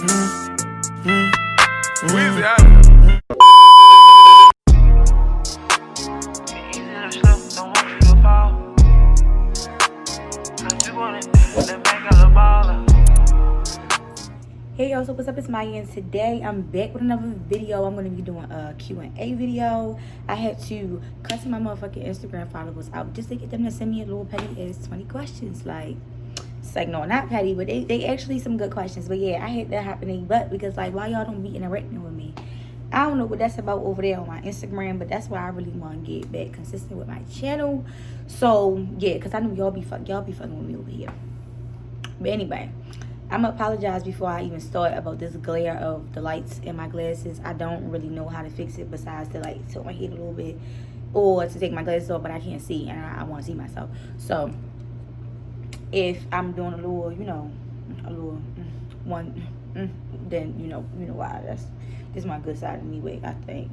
Weezy out of Hey y'all, so what's up? It's Mya, and today I'm back with another video. I'm going to be doing a Q&A video. I had to cuss my motherfucking Instagram followers out just to get them to send me a little petty ass 20 questions. Like, it's like, no, not petty, but they actually some good questions. But yeah, I hate that happening, but because like, why y'all don't be interacting with me? I don't know what that's about over there on my Instagram, but that's why I really want to get back consistent with my channel. So yeah, because I know y'all be fucking with me over here. But anyway, I'm gonna apologize before I even start about this glare of the lights in my glasses. I don't really know how to fix it besides to like tilt my head a little bit or to take my glasses off, but I can't see and I want to see myself. So if I'm doing a little, one, then you know why. This is my good side of me. Wait, I think.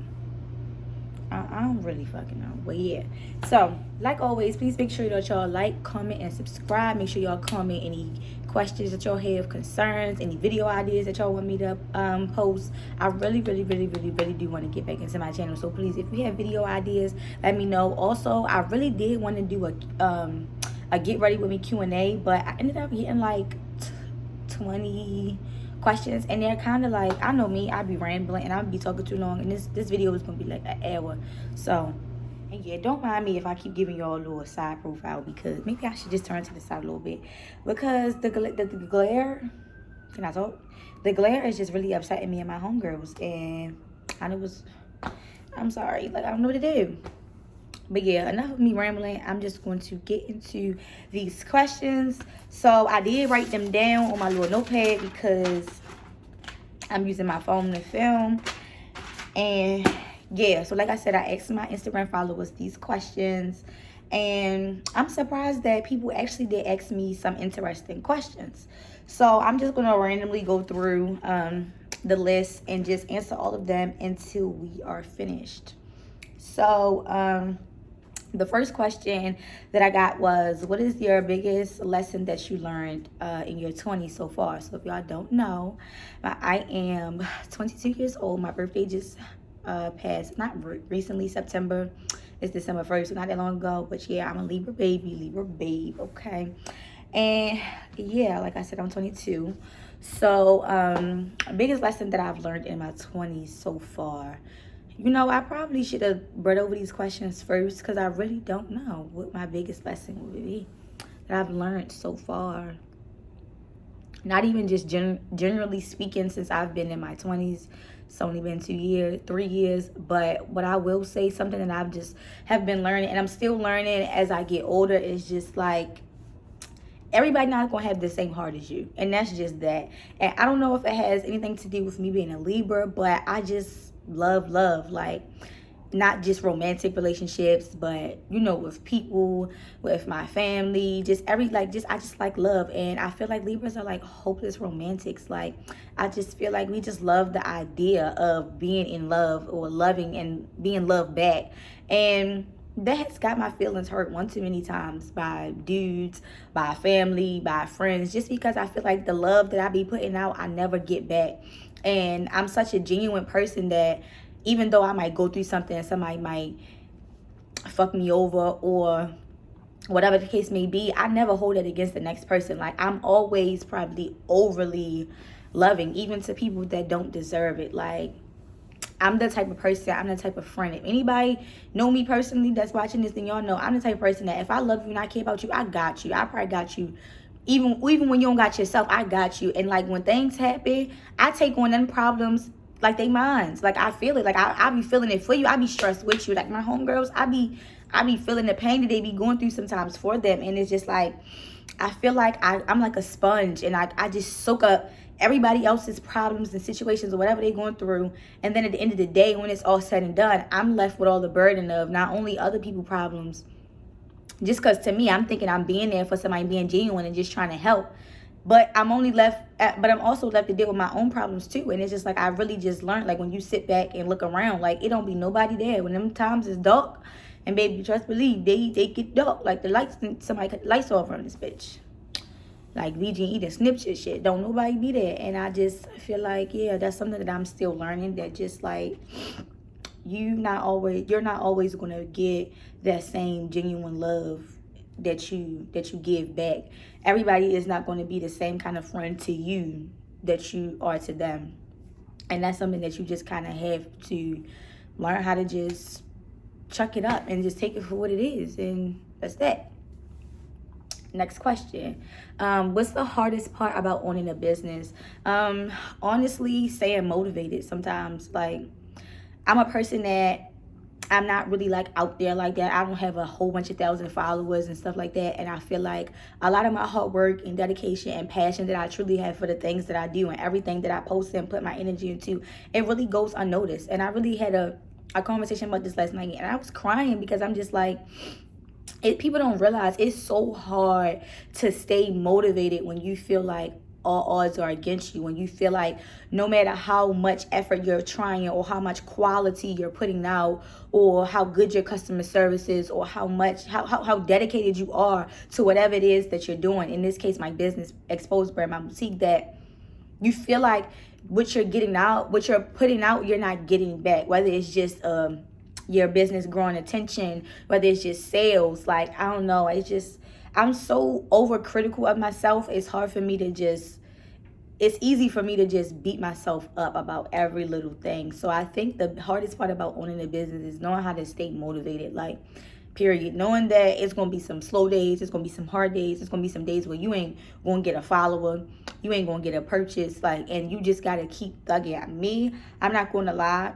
I don't really fucking know, but yeah. So like always, please make sure that y'all like, comment, and subscribe. Make sure y'all comment any questions that y'all have, concerns, any video ideas that y'all want me to post. I really do want to get back into my channel, so please, if you have video ideas, let me know. Also, I really did want to do a get ready with me Q&A, but I ended up getting like 20 questions, and they're kind of like, I know me, I'd be rambling and I'd be talking too long, and this video is gonna be like an hour. So, and yeah, don't mind me if I keep giving y'all a little side profile, because maybe I should just turn to the side a little bit, because the glare, can I talk? The glare is just really upsetting me and my homegirls, and I'm sorry, like, I don't know what to do. But yeah, enough of me rambling. I'm just going to get into these questions. So I did write them down on my little notepad because I'm using my phone to film. And yeah, so like I said, I asked my Instagram followers these questions. And I'm surprised that people actually did ask me some interesting questions. So I'm just going to randomly go through the list and just answer all of them until we are finished. So, the first question that I got was, what is your biggest lesson that you learned in your 20s so far? So if y'all don't know, I am 22 years old. My birthday just passed, not recently, September. It's December 1st, so not that long ago. But yeah, I'm a Libra babe, okay? And yeah, like I said, I'm 22. So biggest lesson that I've learned in my 20s so far. I probably should have read over these questions first, because I really don't know what my biggest lesson would be that I've learned so far. Not even just generally speaking, since I've been in my 20s. It's only been 3 years. But what I will say, something that I've just have been learning, and I'm still learning as I get older, is just like, everybody not going to have the same heart as you. And that's just that. And I don't know if it has anything to do with me being a Libra, but I just love, like, not just romantic relationships, but with people, with my family, I just like love. And I feel like Libras are like hopeless romantics. Like, I just feel like we just love the idea of being in love or loving and being loved back. And that's got my feelings hurt one too many times by dudes, by family, by friends, just because I feel like the love that I be putting out, I never get back. And I'm such a genuine person that even though I might go through something and somebody might fuck me over or whatever the case may be, I never hold it against the next person. Like, I'm always probably overly loving, even to people that don't deserve it. Like, I'm the type of person, I'm the type of friend. If anybody know me personally that's watching this, then y'all know I'm the type of person that if I love you and I care about you, I got you. I probably got you. Even when you don't got yourself, I got you. And like, when things happen, I take on them problems like they mines. Like, I feel it. Like, I be feeling it for you. I be stressed with you. Like, my homegirls, I be feeling the pain that they be going through sometimes for them. And it's just like, I feel like I'm like a sponge, and I just soak up everybody else's problems and situations or whatever they're going through. And then at the end of the day, when it's all said and done, I'm left with all the burden of not only other people's problems, just because to me, I'm thinking I'm being there for somebody, being genuine and just trying to help. But I'm also left to deal with my own problems too. And it's just like, I really just learned, like, when you sit back and look around, like, it don't be nobody there. When them times is dark, and baby, trust believe, they get dark. Like, the lights, somebody cut the lights off on this bitch. Like VG the Snapchat shit. Don't nobody be there. And I just feel like, yeah, that's something that I'm still learning. That just like you're not always gonna get that same genuine love that you give back. Everybody is not going to be the same kind of friend to you that you are to them. And that's something that you just kind of have to learn how to just chuck it up and just take it for what it is. And that's that. Next question. What's the hardest part about owning a business? Honestly, staying motivated sometimes. Like, I'm a person that I'm not really like out there like that. I don't have a whole bunch of thousand followers and stuff like that. And I feel like a lot of my hard work and dedication and passion that I truly have for the things that I do and everything that I post and put my energy into, it really goes unnoticed. And I really had a conversation about this last night, and I was crying because I'm just like, people don't realize it's so hard to stay motivated when you feel like all odds are against you, when you feel like no matter how much effort you're trying or how much quality you're putting out or how good your customer service is or how dedicated you are to whatever it is that you're doing, in this case my business, Exposed Brand, my boutique, that you feel like what you're getting out, what you're putting out, you're not getting back, whether it's just your business growing attention, whether it's just sales. Like, I don't know, it's just, I'm so overcritical of myself. It's hard for me to just, it's easy for me to just beat myself up about every little thing. So I think the hardest part about owning a business is knowing how to stay motivated, like, period. Knowing that it's going to be some slow days, it's going to be some hard days, it's going to be some days where you ain't going to get a follower, you ain't going to get a purchase, like, and you just got to keep thugging. At me, I'm not going to lie,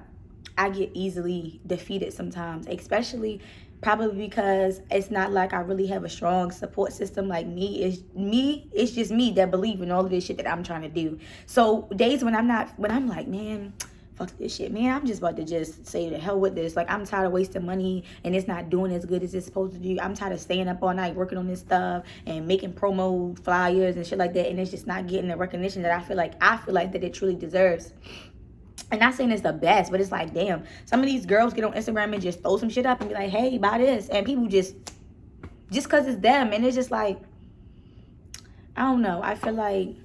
I get easily defeated sometimes, especially probably because it's not like I really have a strong support system. Like, it's just me that believe in all of this shit that I'm trying to do. So days when I'm like, man, fuck this shit, man, I'm just about to just say the hell with this. Like, I'm tired of wasting money and it's not doing as good as it's supposed to do. I'm tired of staying up all night working on this stuff and making promo flyers and shit like that, and it's just not getting the recognition that I feel like that it truly deserves. And not saying it's the best, but it's like, damn, some of these girls get on Instagram and just throw some shit up and be like, hey, buy this. And people just because it's them. And it's just like, I don't know. I feel like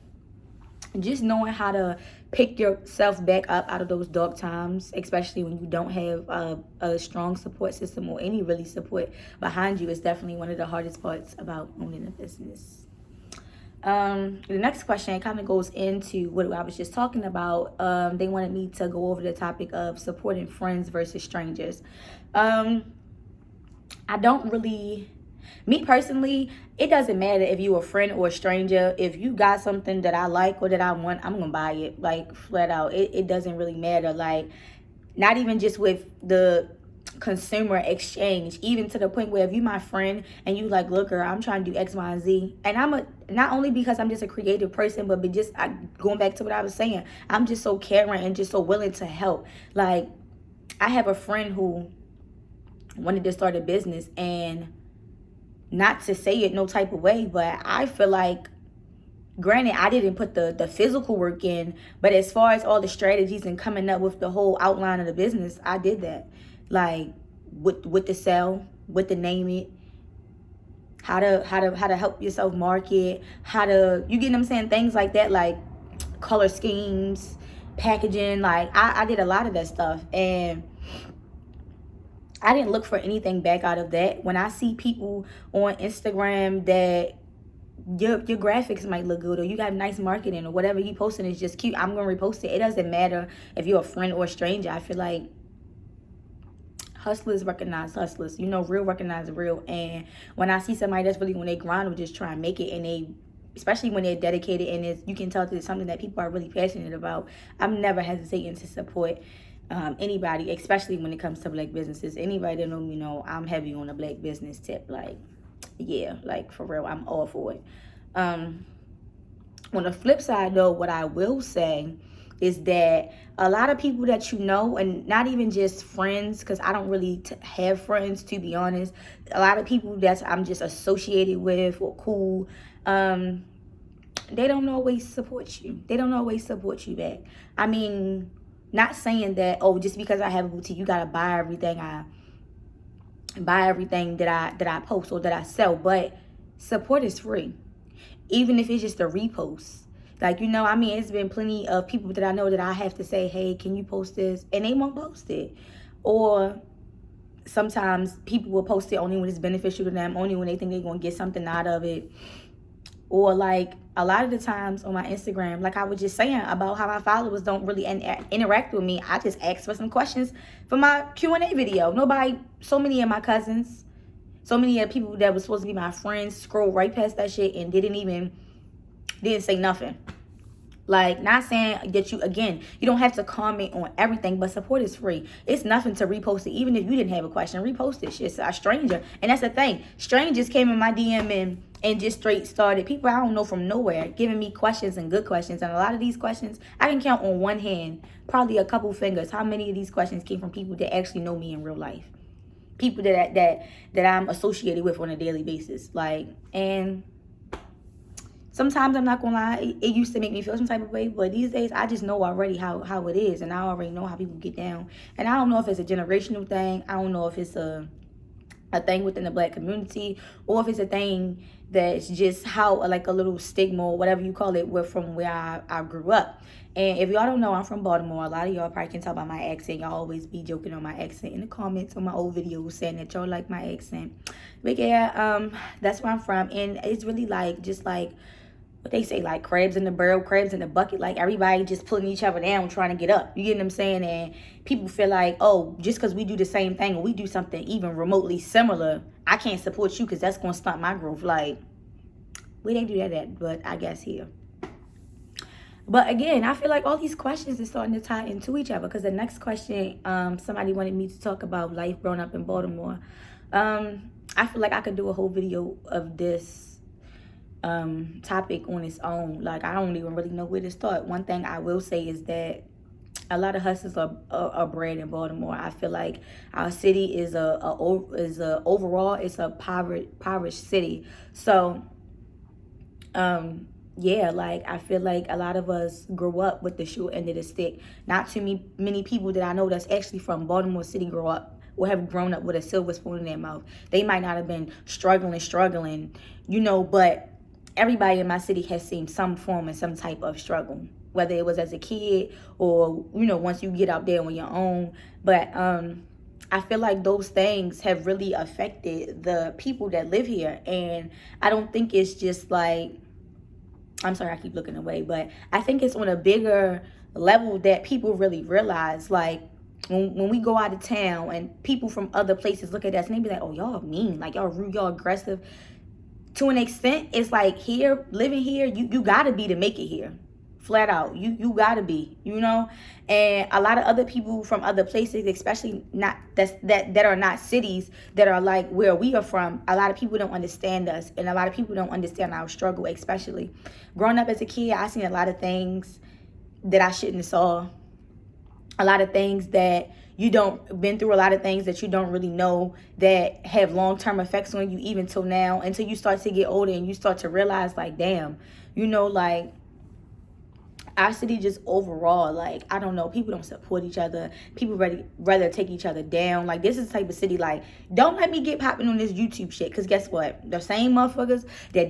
just knowing how to pick yourself back up out of those dark times, especially when you don't have a strong support system or any really support behind you, is definitely one of the hardest parts about owning a business. The next question kind of goes into what I was just talking about. They wanted me to go over the topic of supporting friends versus strangers. I don't really, me personally, it doesn't matter if you're a friend or a stranger. If you got something that I like or that I want, I'm gonna buy it, like, flat out. It doesn't really matter. Like, not even just with the consumer exchange, even to the point where if you my friend and you like, look, girl, I'm trying to do X, Y, and Z, and not only because I'm just a creative person, but just going back to what I was saying, I'm just so caring and just so willing to help. Like, I have a friend who wanted to start a business, and not to say it no type of way, but I feel like, granted, I didn't put the physical work in, but as far as all the strategies and coming up with the whole outline of the business, I did that. Like, what to sell, what to name it, how to help yourself market, you get what I'm saying, things like that, like color schemes, packaging. Like, I did a lot of that stuff, and I didn't look for anything back out of that. When I see people on Instagram that your graphics might look good, or you got nice marketing, or whatever you posting is just cute, I'm gonna repost it. It doesn't matter if you're a friend or a stranger. I feel like hustlers recognize hustlers, real recognize real. And when I see somebody that's really, when they grind or just try and make it, and they, especially when they're dedicated and you can tell that it's something that people are really passionate about, I'm never hesitating to support anybody, especially when it comes to black businesses. Anybody that know me know I'm heavy on the black business tip. Like, yeah, like, for real, I'm all for it. On the flip side, though, what I will say is that a lot of people that you know, and not even just friends, because I don't really have friends, to be honest. A lot of people that I'm just associated with or cool, they don't always support you. They don't always support you back. I mean, not saying that, oh, just because I have a boutique, you gotta buy everything that I post or that I sell, but support is free. even if it's just a repost. Like, I mean, it's been plenty of people that I know that I have to say, hey, can you post this? And they won't post it. Or sometimes people will post it only when it's beneficial to them, only when they think they're going to get something out of it. Or like a lot of the times on my Instagram, like I was just saying about how my followers don't really interact with me. I just asked for some questions for my Q&A video. So many of my cousins, so many of the people that was supposed to be my friends scrolled right past that shit and didn't say nothing. Like, not saying that you don't have to comment on everything, but support is free. It's nothing to repost it. Even if you didn't have a question, repost it. Shit's a stranger. And that's the thing. Strangers came in my DM and just straight started. People I don't know from nowhere giving me questions and good questions. And a lot of these questions, I can count on one hand, probably a couple fingers, how many of these questions came from people that actually know me in real life. People that I'm associated with on a daily basis. Like, and sometimes, I'm not gonna lie, it used to make me feel some type of way, but these days I just know already how it is, and I already know how people get down. And I don't know if it's a generational thing. I don't know if it's a thing within the black community, or if it's a thing that's just how, like, a little stigma or whatever you call it, from where I grew up. And if y'all don't know, I'm from Baltimore. A lot of y'all probably can tell by my accent. Y'all always be joking on my accent in the comments on my old videos, saying that y'all like my accent. But yeah, that's where I'm from, and it's really like, just like what they say, like crabs in the barrel, crabs in the bucket. Like, everybody just pulling each other down, trying to get up. You get what I'm saying? And people feel like, oh, just because we do the same thing or we do something even remotely similar, I can't support you because that's going to stunt my growth. Like, we didn't do that, but I guess here. But again, I feel like all these questions are starting to tie into each other, because the next question, somebody wanted me to talk about life growing up in Baltimore. I feel like I could do a whole video of this topic on its own. Like, I don't even really know where to start. One thing I will say is that a lot of hustlers are bred in Baltimore. I feel like our city is overall it's a impoverished city. So yeah, like, I feel like a lot of us grew up with the short end of the stick. Not too many people that I know that's actually from Baltimore City grow up or have grown up with a silver spoon in their mouth. They might not have been struggling, but everybody in my city has seen some form and some type of struggle, whether it was as a kid or, once you get out there on your own. But I feel like those things have really affected the people that live here. And I don't think it's just like, I'm sorry, I keep looking away, but I think it's on a bigger level that people really realize. Like, when we go out of town and people from other places look at us and they be like, oh, y'all mean, like, y'all rude, y'all aggressive. To an extent, it's like, here, living here, you gotta be to make it here. Flat out. You gotta be, And a lot of other people from other places, especially that are not cities, that are like where we are from, a lot of people don't understand us, and a lot of people don't understand our struggle. Especially growing up as a kid, I seen a lot of things that I shouldn't have saw. A lot of things that been through, a lot of things that you don't really know that have long-term effects on you even till now, until you start to get older and you start to realize, like, damn, like, our city just overall, like, I don't know, people don't support each other. People rather take each other down. Like, this is the type of city, like, don't let me get popping on this YouTube shit, because guess what? The same motherfuckers that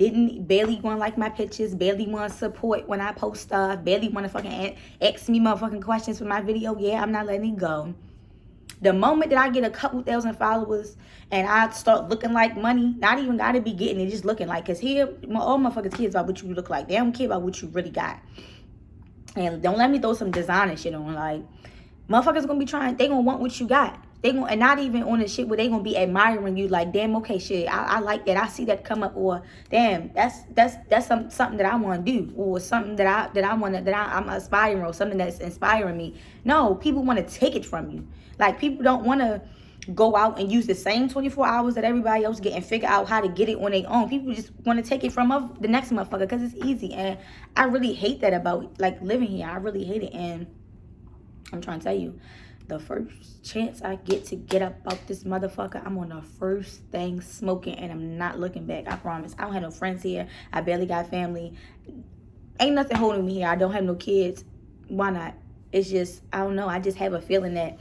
barely want to like my pictures, barely want to support when I post stuff, barely want to fucking ask me motherfucking questions for my video, yeah, I'm not letting it go. The moment that I get a couple thousand followers and I start looking like money, not even gotta be getting it, just looking like, because here, all motherfuckers care about what you look like. They don't care about what you really got. And don't let me throw some designer shit on. Like, motherfuckers gonna be trying, they gonna want what you got. And not even on the shit where they gonna be admiring you, like, damn, okay, shit, I like that, I see that come up, or damn, that's something that I want to do, or something that I'm aspiring, or something that's inspiring me. No, people want to take it from you. Like, people don't want to go out and use the same 24 hours that everybody else get and figure out how to get it on their own. People just want to take it from the next motherfucker because it's easy. And I really hate that about, like, living here. I really hate it. And I'm trying to tell you, the first chance I get to get up out this motherfucker, I'm on the first thing smoking, and I'm not looking back. I promise. I don't have no friends here. I barely got family. Ain't nothing holding me here. I don't have no kids. Why not? It's just, I don't know. I just have a feeling that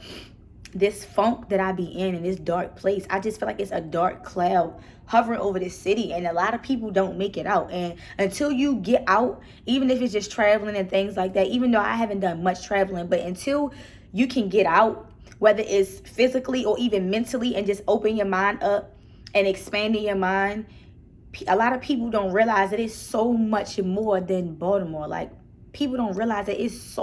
this funk that I be in this dark place. I just feel like it's a dark cloud hovering over this city, and a lot of people don't make it out. And until you get out, even if it's just traveling and things like that, even though I haven't done much traveling, but until you can get out, whether it's physically or even mentally, and just open your mind up and expanding your mind, a lot of people don't realize that it's so much more than Baltimore. Like, people don't realize that it's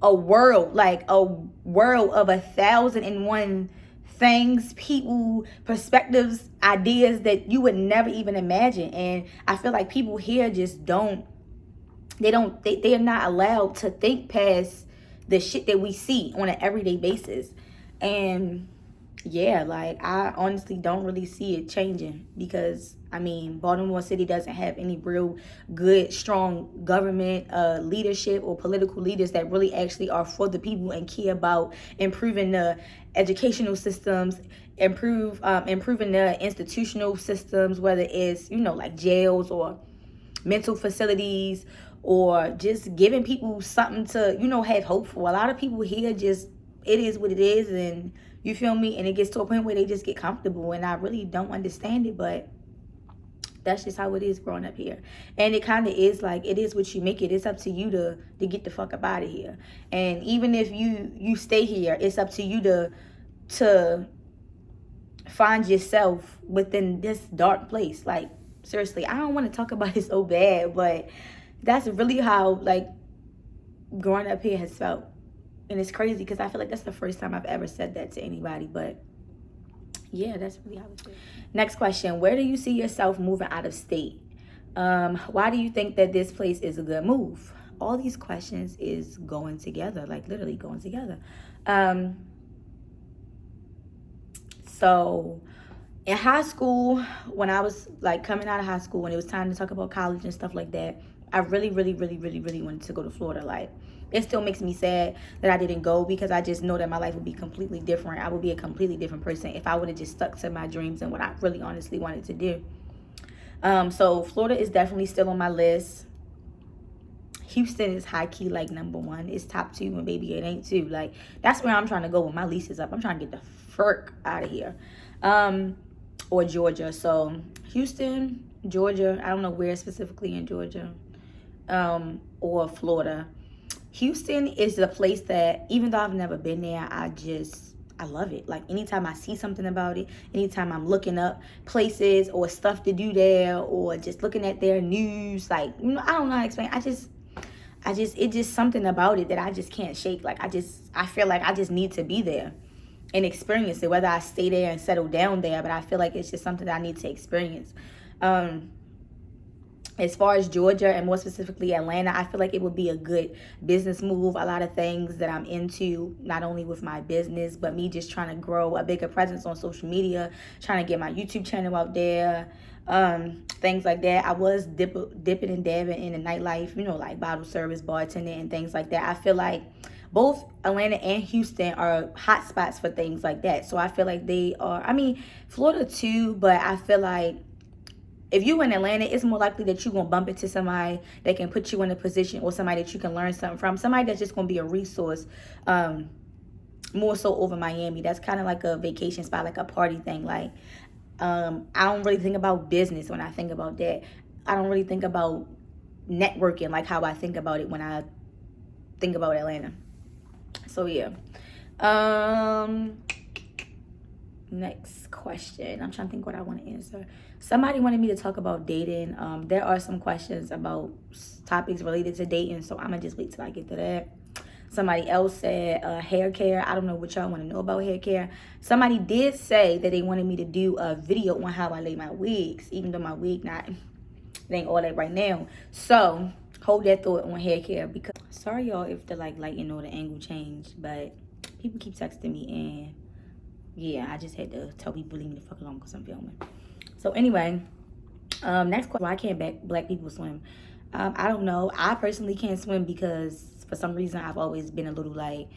a world, like a world of 1,001 things, people, perspectives, ideas that you would never even imagine. And I feel like people here just they are not allowed to think past the shit that we see on an everyday basis. And yeah, like, I honestly don't really see it changing, because I mean, Baltimore City doesn't have any real good, strong government leadership or political leaders that really actually are for the people and care about improving the educational systems, improving the institutional systems, whether it's, like jails or mental facilities, or just giving people something to, have hope for. A lot of people here just, it is what it is, and you feel me? And it gets to a point where they just get comfortable, and I really don't understand it, but that's just how it is growing up here. And it kind of is like, it is what you make it. It's up to you to get the fuck up out of here. And even if you stay here, it's up to you to find yourself within this dark place. Like, seriously, I don't want to talk about it so bad, but that's really how, like, growing up here has felt. And it's crazy because I feel like that's the first time I've ever said that to anybody. But yeah, that's really how it feels. Next question. Where do you see yourself moving out of state? Why do you think that this place is a good move? All these questions is going together, like literally going together. So in high school, when I was like coming out of high school, when it was time to talk about college and stuff like that, I really, really, really, really, really wanted to go to Florida. Like, it still makes me sad that I didn't go, because I just know that my life would be completely different. I would be a completely different person if I would have just stuck to my dreams and what I really honestly wanted to do. So Florida is definitely still on my list. Houston is high key like number one. It's top two, and baby, it ain't two. Like, that's where I'm trying to go when my lease is up. I'm trying to get the frick out of here. Or Georgia. So Houston, Georgia. I don't know where specifically in Georgia. Or Florida. Houston is the place that, even though I've never been there, I love it. Like, anytime I see something about it, anytime I'm looking up places or stuff to do there, or just looking at their news, like, I don't know how to explain. It's just something about it that I just can't shake. Like, I feel like I just need to be there and experience it, whether I stay there and settle down there, but I feel like it's just something that I need to experience. As far as Georgia, and more specifically Atlanta, I feel like it would be a good business move. A lot of things that I'm into, not only with my business, but me just trying to grow a bigger presence on social media, trying to get my YouTube channel out there, things like that. I was dipping and dabbing in the nightlife, like bottle service, bartending, and things like that. I feel like both Atlanta and Houston are hot spots for things like that. So I feel like they are, I mean, Florida too, but I feel like if you in Atlanta, it's more likely that you're going to bump into somebody that can put you in a position, or somebody that you can learn something from. Somebody that's just going to be a resource, more so over Miami. That's kind of like a vacation spot, like a party thing. Like, I don't really think about business when I think about that. I don't really think about networking like how I think about it when I think about Atlanta. So, yeah. Next question. I'm trying to think what I want to answer. Somebody wanted me to talk about dating. There are some questions about topics related to dating, so I'm gonna just wait till I get to that. Somebody else said hair care. I don't know what y'all want to know about hair care. Somebody did say that they wanted me to do a video on how I lay my wigs, even though my wig it ain't all that right now. So hold that thought on hair care, because sorry y'all if the lighting or the angle changed, but people keep texting me, and yeah, I just had to tell people leave me the fuck alone because I'm filming. So anyway, next question. Why can't black people swim? I don't know. I personally can't swim because for some reason I've always been a little like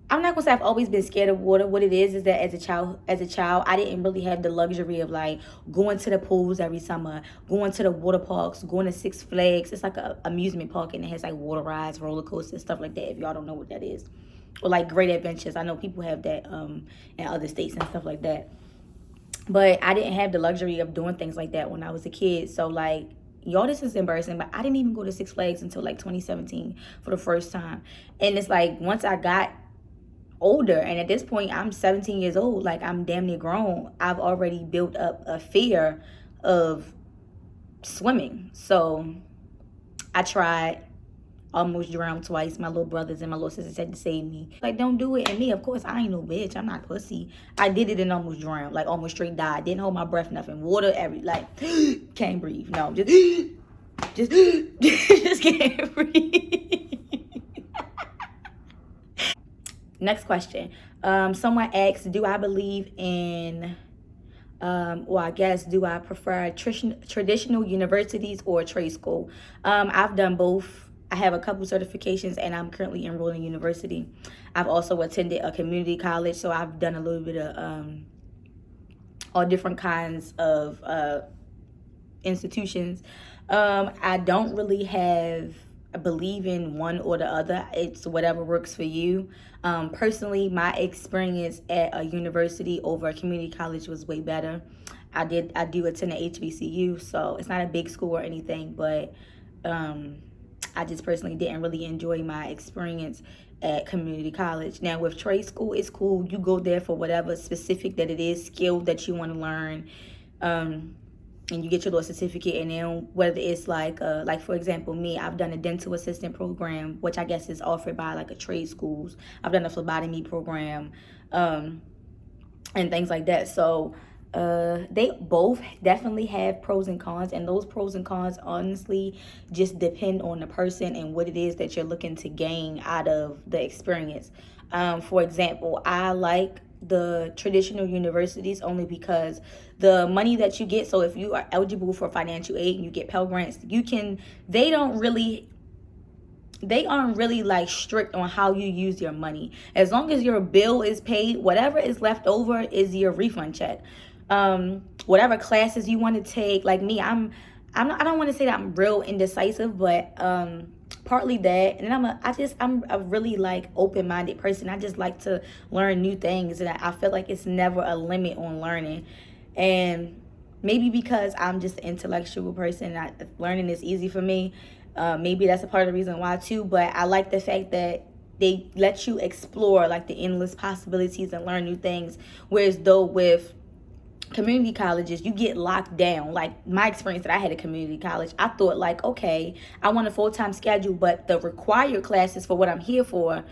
I'm not gonna say I've always been scared of water. What it is that as a child, I didn't really have the luxury of like going to the pools every summer, going to the water parks, going to Six Flags. It's like a amusement park and it has like water rides, roller coasters, stuff like that. If y'all don't know what that is, or like Great Adventures, I know people have that in other states and stuff like that. But I didn't have the luxury of doing things like that when I was a kid. So like, y'all, this is embarrassing, but I didn't even go to Six Flags until like 2017 for the first time. And it's like once I got older, and at this point I'm 17 years old, like I'm damn near grown, I've already built up a fear of swimming. So I tried, almost drowned twice. My little brothers and my little sisters had to save me. Like, don't do it. And me, of course, I ain't no bitch. I'm not pussy. I did it and almost drowned. Like, almost straight died. Didn't hold my breath, nothing. Water, like, can't breathe. No, just, just can't breathe. Next question. Someone asked, do I believe in, or I guess, do I prefer traditional universities or trade school? I've done both. I have a couple certifications and I'm currently enrolled in university. I've also attended a community college, so I've done a little bit of all different kinds of institutions. I don't really have believe in one or the other. It's whatever works for you. Personally, my experience at a university over a community college was way better. I do attend a HBCU, so it's not a big school or anything, but I just personally didn't really enjoy my experience at community college. Now with trade school, it's cool. You go there for whatever specific that it is, skill that you want to learn, and you get your little certificate. And then whether it's like for example, me, I've done a dental assistant program, which I guess is offered by like a trade schools. I've done a phlebotomy program, and things like that. So they both definitely have pros and cons, and those pros and cons honestly just depend on the person and what it is that you're looking to gain out of the experience. For example, I like the traditional universities only because the money that you get, so if you are eligible for financial aid and you get Pell Grants, they aren't really like strict on how you use your money. As long as your bill is paid, whatever is left over is your refund check. Whatever classes you want to take, like me, I don't want to say that I'm real indecisive, but partly that, and I'm a really like open-minded person. I just like to learn new things, and I feel like it's never a limit on learning. And maybe because I'm just an intellectual person, learning is easy for me. Maybe that's a part of the reason why too, but I like the fact that they let you explore like the endless possibilities and learn new things, whereas though with community colleges, you get locked down. Like my experience that I had at community college, I thought like, okay, I want a full-time schedule, but the required classes for what I'm here for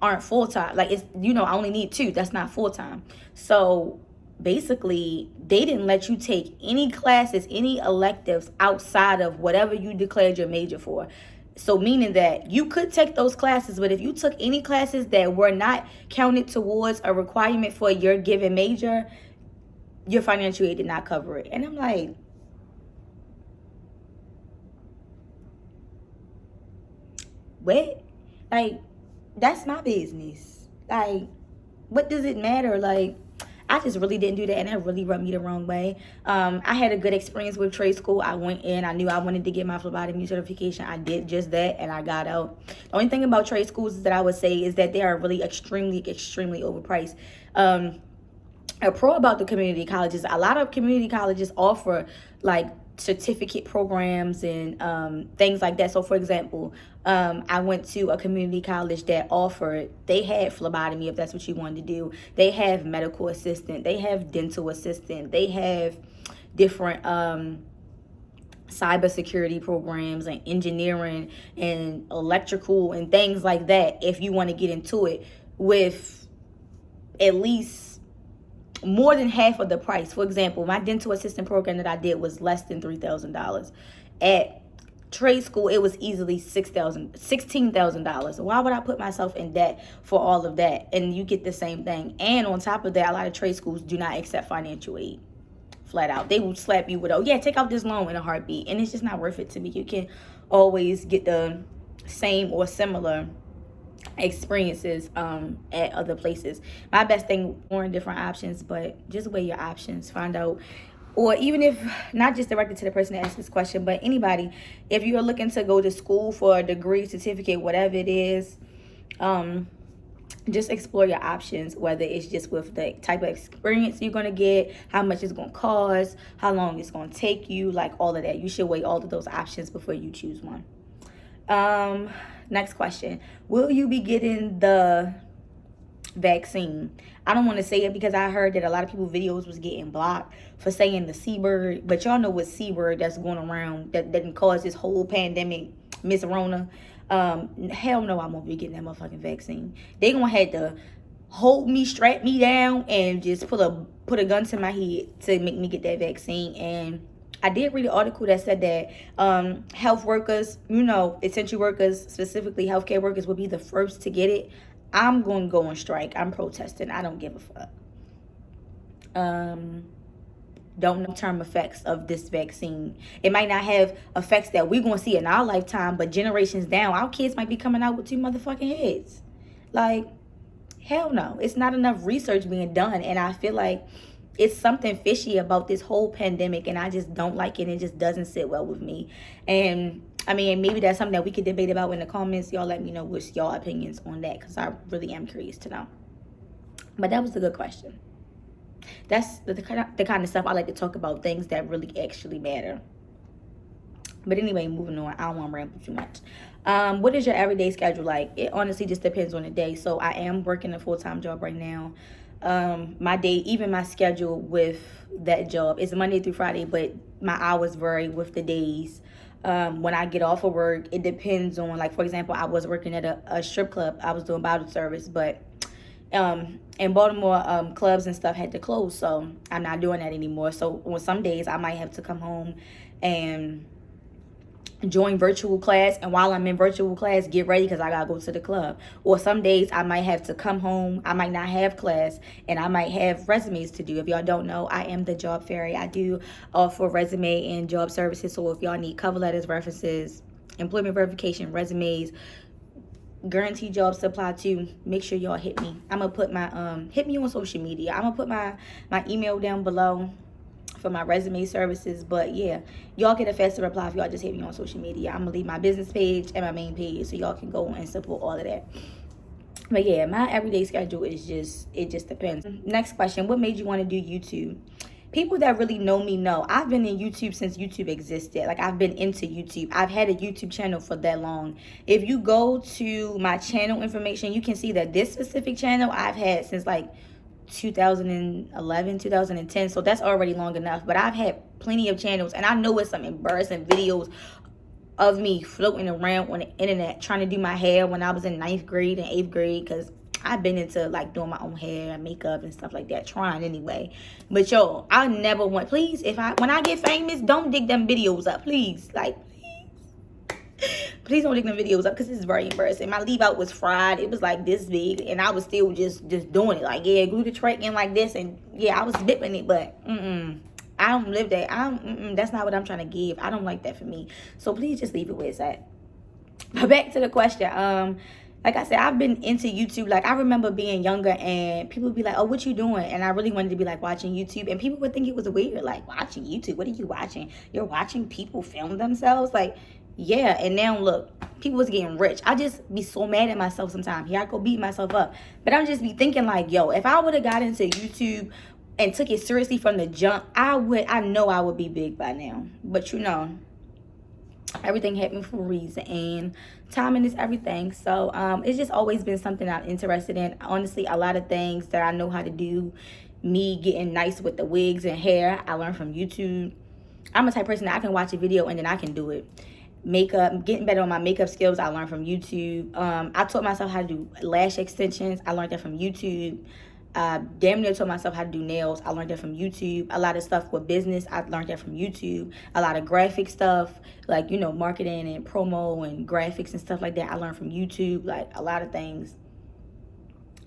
aren't full-time. Like, it's, I only need 2. That's not full-time. So basically, they didn't let you take any classes, any electives outside of whatever you declared your major for. So meaning that you could take those classes, but if you took any classes that were not counted towards a requirement for your given major, your financial aid did not cover it. And I'm like, what? Like, that's my business. Like, what does it matter? Like, I just really didn't do that, and that really rubbed me the wrong way. I had a good experience with trade school. I went in, I knew I wanted to get my phlebotomy certification. I did just that, and I got out. The only thing about trade schools that I would say is that they are really extremely, extremely overpriced. A pro about the community colleges, a lot of community colleges offer like certificate programs and things like that. So for example, I went to a community college that they had phlebotomy if that's what you wanted to do. They have medical assistant, they have dental assistant, they have different cybersecurity programs and engineering and electrical and things like that if you want to get into it with at least more than half of the price. For example, my dental assistant program that I did was less than $3,000. At trade school, it was easily $16,000. Why would I put myself in debt for all of that? And you get the same thing. And on top of that, a lot of trade schools do not accept financial aid. Flat out. They will slap you with, oh yeah, take out this loan in a heartbeat. And it's just not worth it to me. You can always get the same or similar experiences at other places. My best thing, exploring different options, but just weigh your options. Find out, or even if not just directed to the person that asked this question, but anybody, if you're looking to go to school for a degree, certificate, whatever it is, just explore your options, whether it's just with the type of experience you're going to get, how much it's going to cost, how long it's going to take you, like all of that. You should weigh all of those options before you choose one. Next question. Will you be getting the vaccine? I don't want to say it because I heard that a lot of people videos was getting blocked for saying the C word, but y'all know what C word that's going around that can cause this whole pandemic, Miss Rona. Hell no, I won't be getting that motherfucking vaccine. They gonna have to hold me, strap me down, and just put a gun to my head to make me get that vaccine. And I did read an article that said that health workers, essential workers, specifically healthcare workers, will be the first to get it. I'm going to go on strike. I'm protesting. I don't give a fuck. Don't know term effects of this vaccine. It might not have effects that we're going to see in our lifetime, but generations down, our kids might be coming out with 2 motherfucking heads. Like, hell no. It's not enough research being done, and I feel like it's something fishy about this whole pandemic, and I just don't like it. It just doesn't sit well with me. And I mean, maybe that's something that we could debate about in the comments. Y'all let me know what's y'all opinions on that, because I really am curious to know. But that was a good question. That's the kind of stuff I like to talk about, things that really actually matter. But anyway, moving on. I don't want to ramble too much. What is your everyday schedule like? It honestly just depends on the day. So I am working a full-time job right now. My day, even my schedule with that job is Monday through Friday, but my hours vary with the days. When I get off of work, it depends on, like, for example, I was working at a strip club. I was doing bottle service, but in Baltimore, clubs and stuff had to close, so I'm not doing that anymore. So on some days I might have to come home and join virtual class, and while I'm in virtual class, get ready because I gotta go to the club. Or some days I might have to come home, I might not have class, and I might have resumes to do. If y'all don't know, I am the job fairy. I do offer resume and job services. So if y'all need cover letters, references, employment verification, resumes, guaranteed job supply too, make sure y'all hit me. I'm gonna put my hit me on social media. I'm gonna put my email down below for my resume services. But yeah, y'all get a faster reply if y'all just hit me on social media. I'm gonna leave my business page and my main page so y'all can go and support all of that. But yeah, my everyday schedule is it just depends. Next question. What made you want to do YouTube? People that really know me know I've been in YouTube since YouTube existed. Like, I've been into YouTube. I've had a YouTube channel for that long. If you go to my channel information, you can see that this specific channel I've had since like 2011, 2010. So that's already long enough. But I've had plenty of channels, and I know it's some embarrassing videos of me floating around on the internet trying to do my hair when I was in 9th grade and 8th grade, because I've been into like doing my own hair and makeup and stuff like that, trying anyway. But yo, I never want, please, when I get famous, don't dig them videos up, please. Like, please don't dig them videos up, because this is very embarrassing. My leave out was fried. It was like this big, and I was still just doing it. Like, yeah, glue the track in like this, and yeah, I was bipping it, but I don't live that. That's not what I'm trying to give. I don't like that for me. So please just leave it where it's at. But back to the question. Like I said, I've been into YouTube. Like, I remember being younger and people would be like, oh, what you doing? And I really wanted to be like watching YouTube. And people would think it was weird. Like, watching YouTube? What are you watching? You're watching people film themselves? Like, yeah. And now look, people was getting rich. I just be so mad at myself sometimes. Here I go beat myself up. But I'm just be thinking like, yo, if I would have got into YouTube and took it seriously from the jump, I know I would be big by now. But everything happened for a reason, and timing is everything. So it's just always been something I'm interested in. Honestly, a lot of things that I know how to do, me getting nice with the wigs and hair, I learned from YouTube. I'm a type of person that I can watch a video and then I can do it. Makeup, getting better on my makeup skills, I learned from YouTube. I taught myself how to do lash extensions. I learned that from YouTube. Damn near taught myself how to do nails. I learned that from YouTube. A lot of stuff with business, I learned that from YouTube. A lot of graphic stuff, like, marketing and promo and graphics and stuff like that, I learned from YouTube. Like, a lot of things.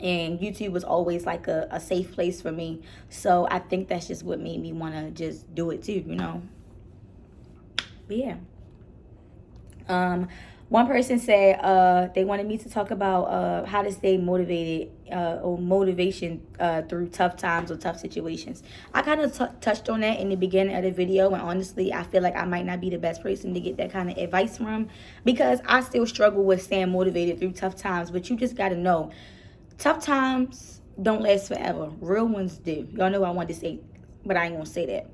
And YouTube was always like a safe place for me. So I think that's just what made me want to just do it too, But yeah. One person said they wanted me to talk about how to stay motivated or motivation through tough times or tough situations. I kind of touched on that in the beginning of the video, and honestly, I feel like I might not be the best person to get that kind of advice from, because I still struggle with staying motivated through tough times. But you just got to know, tough times don't last forever. Real ones do. Y'all know I wanted to say, but I ain't going to say that.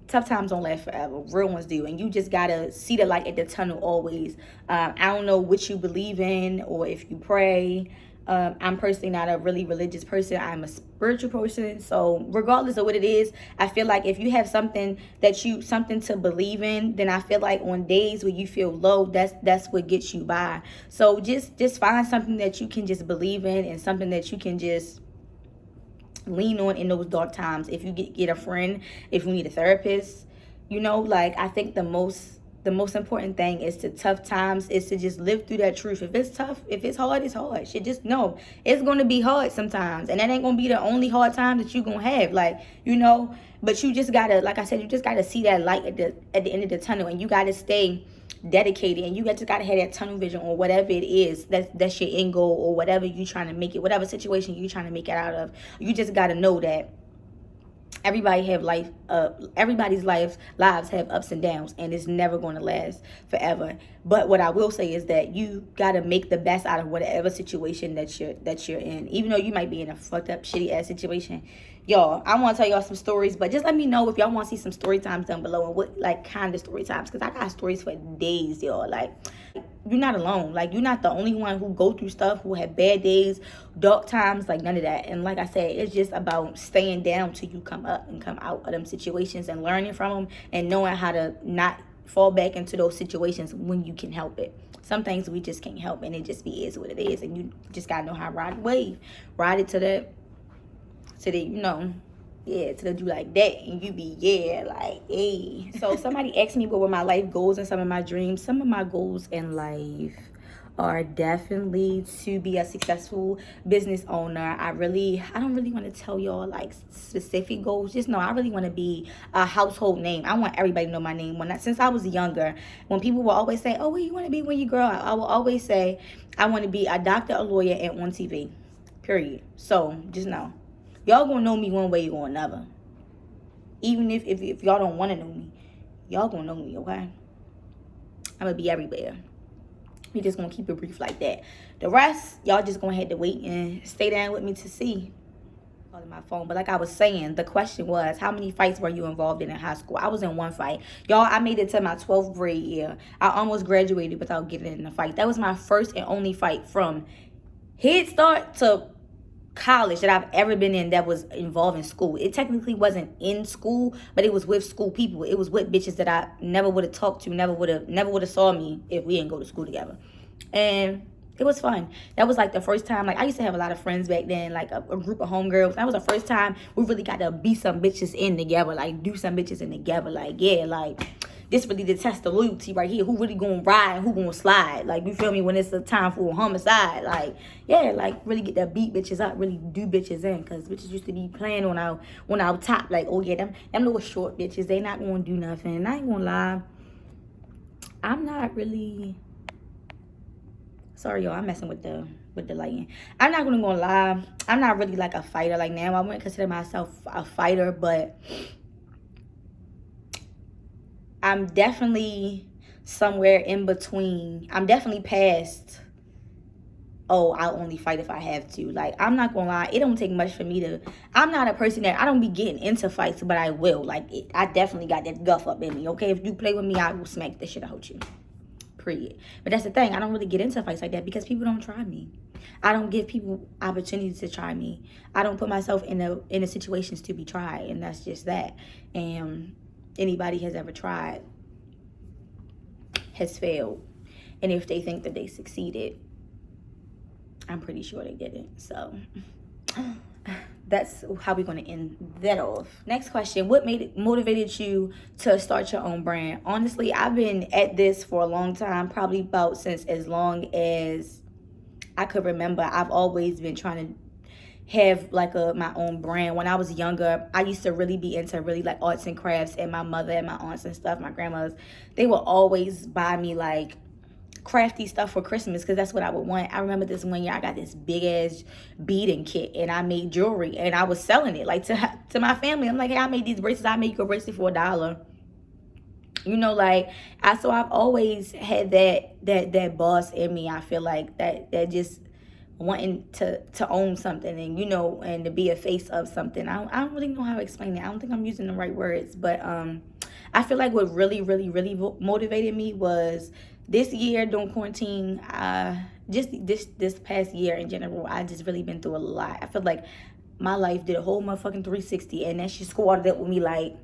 Tough times don't last forever. Real ones do. And you just gotta see the light at the tunnel always. I don't know what you believe in or if you pray. I'm personally not a really religious person. I'm a spiritual person. So regardless of what it is, I feel like if you have something to believe in, then I feel like on days where you feel low, that's what gets you by. So just find something that you can just believe in, and something that you can just lean on in those dark times. If you get a friend, if you need a therapist, like, I think the most important thing is to tough times is to just live through that truth. If it's tough, if it's hard, it's hard. Shit, just know it's going to be hard sometimes, and that ain't going to be the only hard time that you going to have, but you just gotta, like I said, you just gotta see that light at the end of the tunnel, and you gotta stay dedicated, and you just gotta have that tunnel vision on whatever it is that's your end goal, or whatever you trying to make it, whatever situation you trying to make it out of. You just gotta know that everybody's lives have ups and downs, and it's never going to last forever. But what I will say is that you got to make the best out of whatever situation that you're in, even though you might be in a fucked up, shitty ass situation. Y'all, I want to tell y'all some stories, but just let me know if y'all want to see some story times down below, and what kind of story times, because I got stories for days, y'all. Like, you're not alone. Like, you're not the only one who go through stuff, who have bad days, dark times, like, none of that. And like I said, it's just about staying down till you come up and come out of them situations, and learning from them, and knowing how to not fall back into those situations when you can help it. Some things we just can't help, and it just is what it is, and you just gotta know how to ride the wave, ride it to the to the do like that, and you be hey. So somebody asked me what were my life goals and some of my dreams. Some of my goals in life are definitely to be a successful business owner. I don't really want to tell y'all like specific goals. Just know I really want to be a household name. I want everybody to know my name. Since I was younger, when people will always say, "Oh, what you want to be when you grow up?" I will always say, "I want to be a doctor, a lawyer, and on TV." Period. So just know, y'all gonna know me one way or another. Even if y'all don't want to know me, y'all gonna know me, okay? I'm gonna be everywhere. We just gonna keep it brief like that. The rest, y'all just gonna have to wait and stay down with me to see. Calling my phone. But like I was saying, the question was, how many fights were you involved in high school? I was in one fight. Y'all, I made it to my 12th grade year. I almost graduated without getting in a fight. That was my first and only fight from Head Start to college that I've ever been in that was involving school. It technically wasn't in school, but it was with school people. It was with bitches that I never would have talked to, never would have saw me if we didn't go to school together. And it was fun. That was like the first time, like I used to have a lot of friends back then, like a group of homegirls. That was the first time we really got to be some bitches in together, like do some bitches in together. Like, yeah, like this really the test of loyalty right here. Who really gonna ride and who gonna slide? Like, you feel me? When it's a time for a homicide, like, yeah, like really get that beat bitches up, really do bitches in, cause bitches used to be playing on our top, like, oh yeah, them little short bitches, they not gonna do nothing. And I ain't gonna lie, I'm not really. Sorry, y'all, I'm messing with the lighting. I'm not gonna lie, I'm not really like a fighter like now. I wouldn't consider myself a fighter, but I'm definitely somewhere in between. I'm definitely past, oh, I'll only fight if I have to. Like, I'm not gonna lie, it don't take much for me to. I'm not a person that I don't be getting into fights, but I will. Like, I definitely got that guff up in me, okay? If you play with me, I will smack the shit out you. Period. But that's the thing, I don't really get into fights like that because people don't try me. I don't give people opportunities to try me. I don't put myself in the situations to be tried, and that's just that. And anybody has ever tried has failed. And if they think that they succeeded, I'm pretty sure they didn't. So that's how we're going to end that off. Next question, what motivated you to start your own brand? Honestly, I've been at this for a long time, probably about since as long as I could remember. I've always been trying to have like my own brand. When I was younger, I used to really be into really like arts and crafts, and my mother and my aunts and stuff, my grandmas, they would always buy me like crafty stuff for Christmas because that's what I would want. I remember this one year I got this big ass beading kit and I made jewelry and I was selling it like to my family. I'm like, hey, I made these bracelets. I made you a bracelet for $1. You know, like so I've always had that boss in me. I feel like that just wanting to own something and, you know, and to be a face of something. I don't really know how to explain it. I don't think I'm using the right words, but I feel like what really motivated me was this year during quarantine. Just this past year in general, I just really been through a lot. I feel like my life did a whole motherfucking 360, and then she squatted up with me like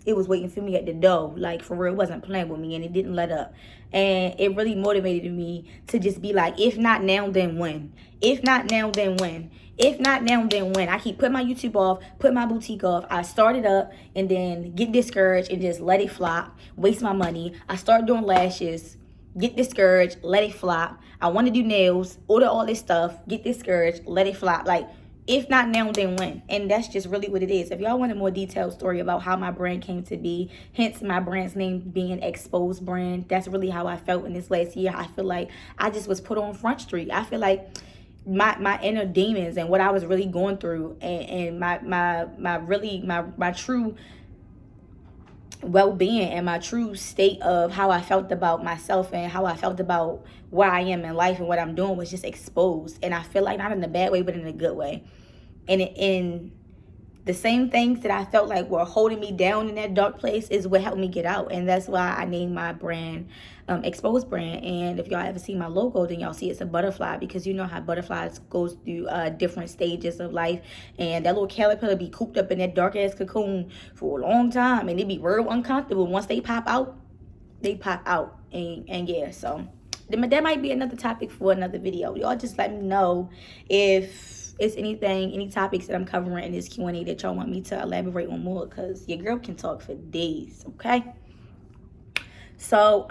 it was waiting for me at the door. Like, for real, it wasn't playing with me, and it didn't let up. And it really motivated me to just be like, if not now, then when? If not now, then when? If not now, then when? I keep putting my YouTube off, put my boutique off. I start it up and then get discouraged and just let it flop, waste my money. I start doing lashes, get discouraged, let it flop. I want to do nails, order all this stuff, get discouraged, let it flop. Like, if not now, then when? And that's just really what it is. If y'all want a more detailed story about how my brand came to be, hence my brand's name being Exposed Brand, that's really how I felt in this last year. I feel like I just was put on Front Street. I feel like my inner demons and what I was really going through and my true well-being and my true state of how I felt about myself and how I felt about where I am in life and what I'm doing was just exposed. And I feel like not in a bad way, but in a good way. And in the same things that I felt like were holding me down in that dark place is what helped me get out. And that's why I named my brand Exposed Brand. And if y'all ever see my logo, then y'all see it's a butterfly, because you know how butterflies goes through different stages of life. And that little caterpillar be cooped up in that dark ass cocoon for a long time, and it be real uncomfortable. Once they pop out, they pop out. And yeah, so that might be another topic for another video. Y'all just let me know if it's any topics that I'm covering in this Q&A that y'all want me to elaborate on more, because your girl can talk for days, okay? So,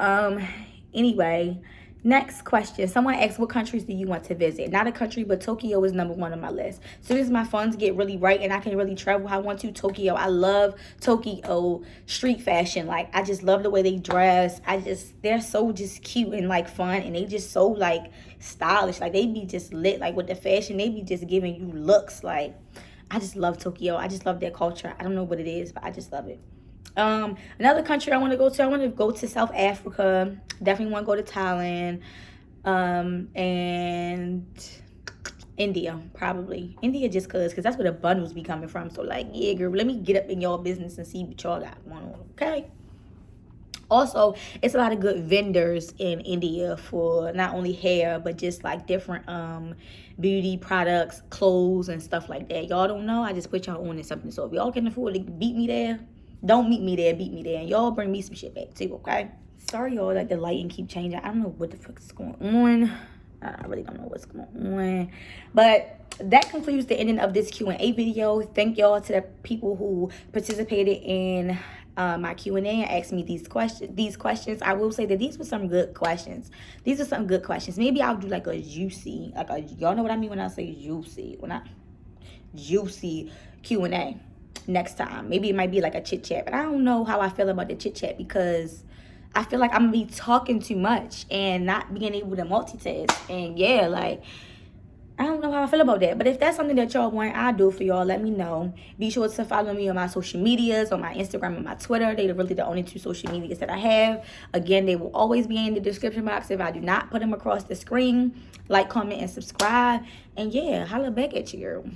anyway, next question. Someone asked, what countries do you want to visit? Not a country, but Tokyo is number 1 on my list. As soon as my funds get really right and I can really travel, I want to Tokyo. I love Tokyo street fashion. Like, I just love the way they dress. They're so just cute and like fun, and they just so like stylish. Like, they be just lit. Like, with the fashion, they be just giving you looks. Like, I just love Tokyo. I just love their culture. I don't know what it is, but I just love it. Another country I want to go to South Africa. Definitely want to go to Thailand, and India, probably. India just because that's where the bundles be coming from. So, like, yeah, girl, let me get up in y'all business and see what y'all got going on, okay? Also, it's a lot of good vendors in India for not only hair, but just like different beauty products, clothes, and stuff like that. Y'all don't know, I just put y'all on to something. So if y'all can afford to beat me there, don't meet me there, beat me there. And y'all bring me some shit back too, okay? Sorry, y'all, like the lighting keep changing. I don't know what the fuck is going on. I really don't know what's going on. But that concludes the ending of this Q&A video. Thank y'all to the people who participated in my Q&A and asked me these questions. I will say that these were some good questions. Maybe I'll do like a juicy, y'all know what I mean when I say juicy. Juicy Q&A next time. Maybe it might be like a chit chat, but I don't know how I feel about the chit chat, because I feel like I'm gonna be talking too much and not being able to multitask. And yeah, like, I don't know how I feel about that. But if that's something that y'all want, I'll do it for y'all. Let me know. Be sure to follow me on my social medias, on my Instagram and my Twitter. They're really the only 2 social medias that I have. Again, they will always be in the description box if I do not put them across the screen. Like, comment, and subscribe. And yeah, holla back at you, girl.